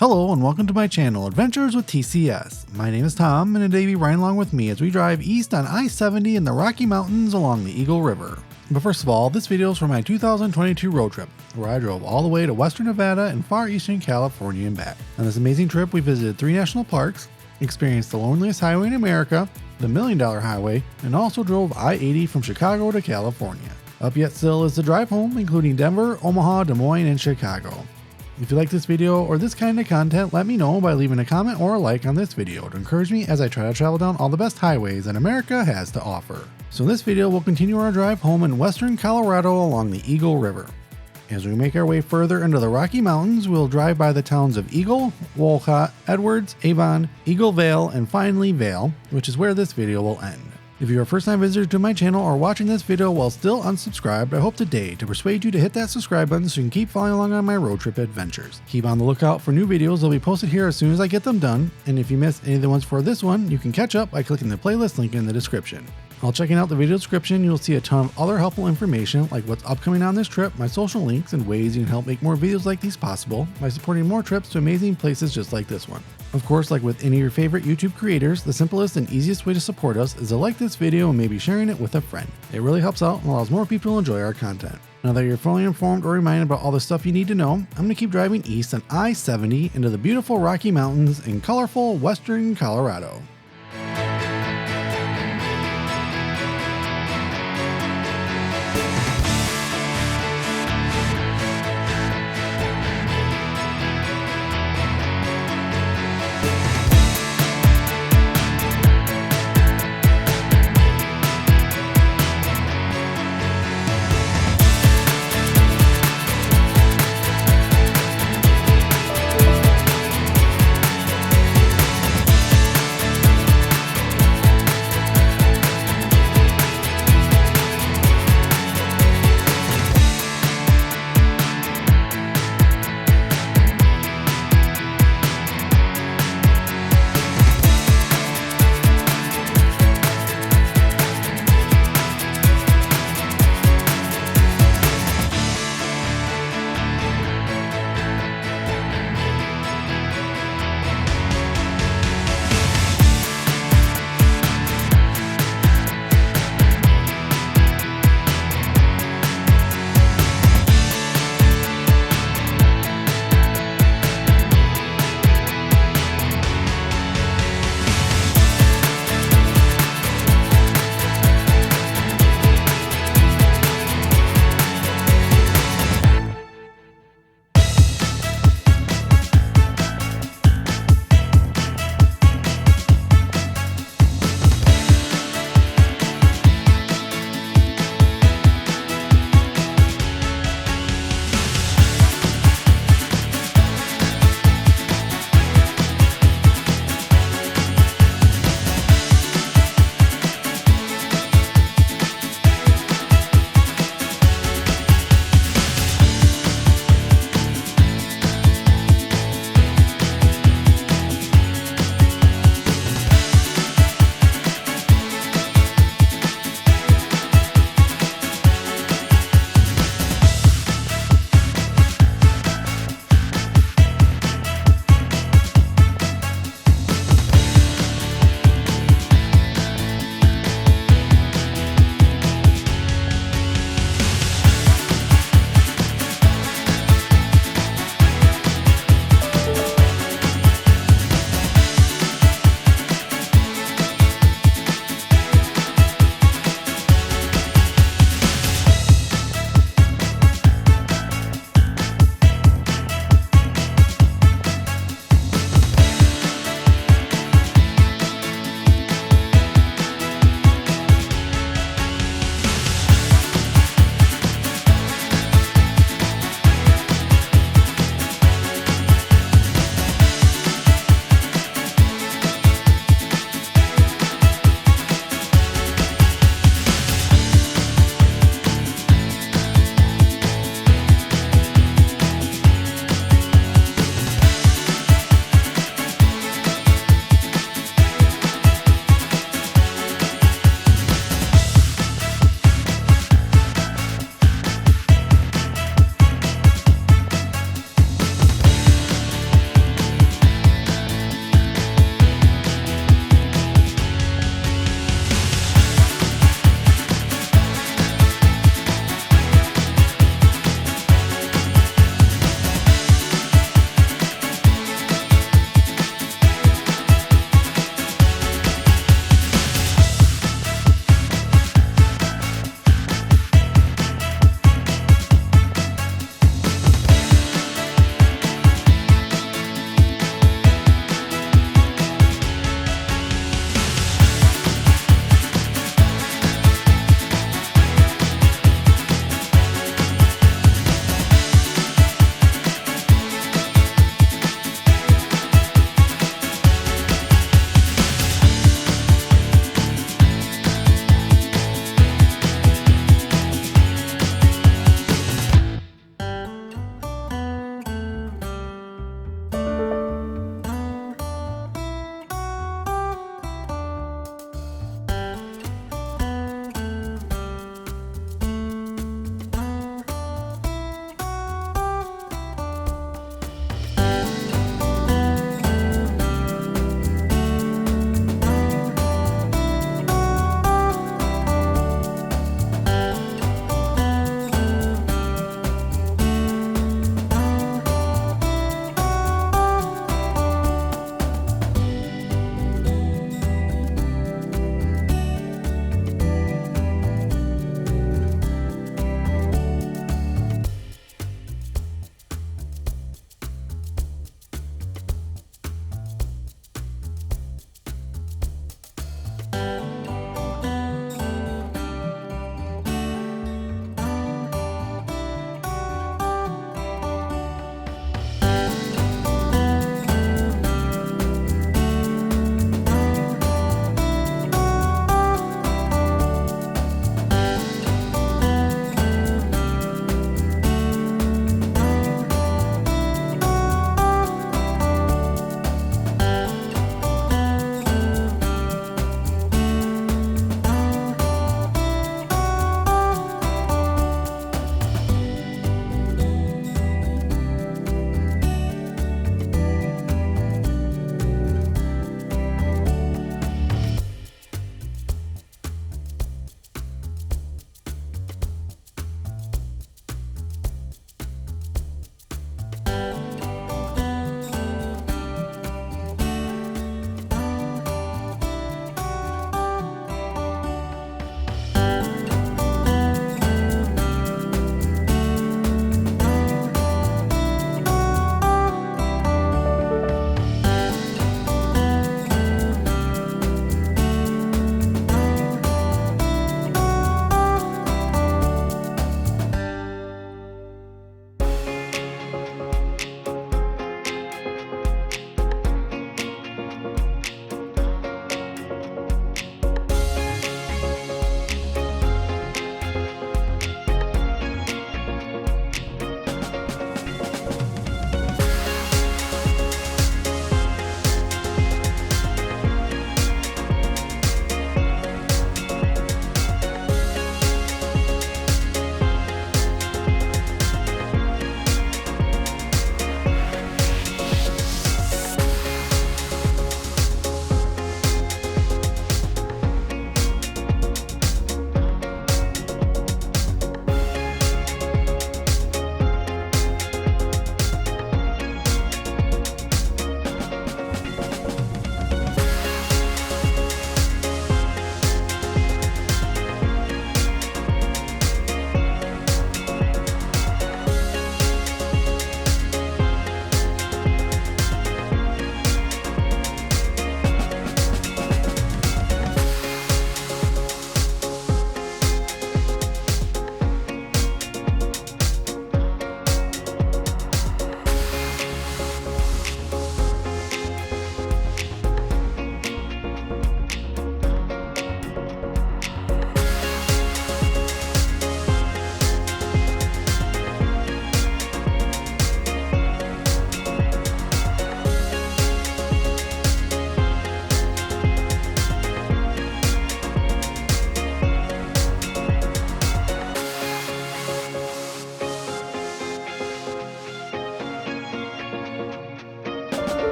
Hello and welcome to my channel, Adventures with TCS. My name is Tom and today you'll be riding along with me as we drive east on I-70 in the Rocky Mountains along the Eagle River. But first of all, this video is for my 2022 road trip, where I drove all the way to western Nevada and far eastern California and back. On this amazing trip, we visited 3 national parks, experienced the loneliest highway in America, the $1 Million Highway, and also drove I-80 from Chicago to California. Up yet still is the drive home, including Denver, Omaha, Des Moines, and Chicago. If you like this video or this kind of content, let me know by leaving a comment or a like on this video to encourage me as I try to travel down all the best highways that America has to offer. So in this video, we'll continue our drive home in western Colorado along the Eagle River. As we make our way further into the Rocky Mountains, we'll drive by the towns of Eagle, Wolcott, Edwards, Avon, Eagle-Vail, and finally Vail, which is where this video will end. If you're a first-time visitor to my channel or watching this video while still unsubscribed, I hope today to persuade you to hit that subscribe button so you can keep following along on my road trip adventures. Keep on the lookout for new videos. They'll be posted here as soon as I get them done, and if you missed any of the ones for this one, you can catch up by clicking the playlist link in the description. While checking out the video description, you'll see a ton of other helpful information like what's upcoming on this trip, my social links, and ways you can help make more videos like these possible by supporting more trips to amazing places just like this one. Of course, like with any of your favorite YouTube creators, the simplest and easiest way to support us is to like this video and maybe sharing it with a friend. It really helps out and allows more people to enjoy our content. Now that you're fully informed or reminded about all the stuff you need to know, I'm going to keep driving east on I-70 into the beautiful Rocky Mountains in colorful western Colorado.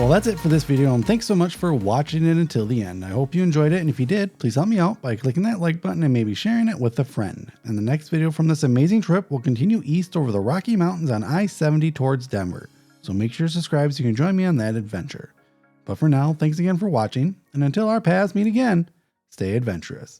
Well, that's it for this video, and thanks so much for watching it until the end. I hope you enjoyed it, and if you did, please help me out by clicking that like button and maybe sharing it with a friend. And the next video from this amazing trip will continue east over the Rocky Mountains on I-70 towards Denver. So make sure to subscribe so you can join me on that adventure. But for now, thanks again for watching, and until our paths meet again, stay adventurous.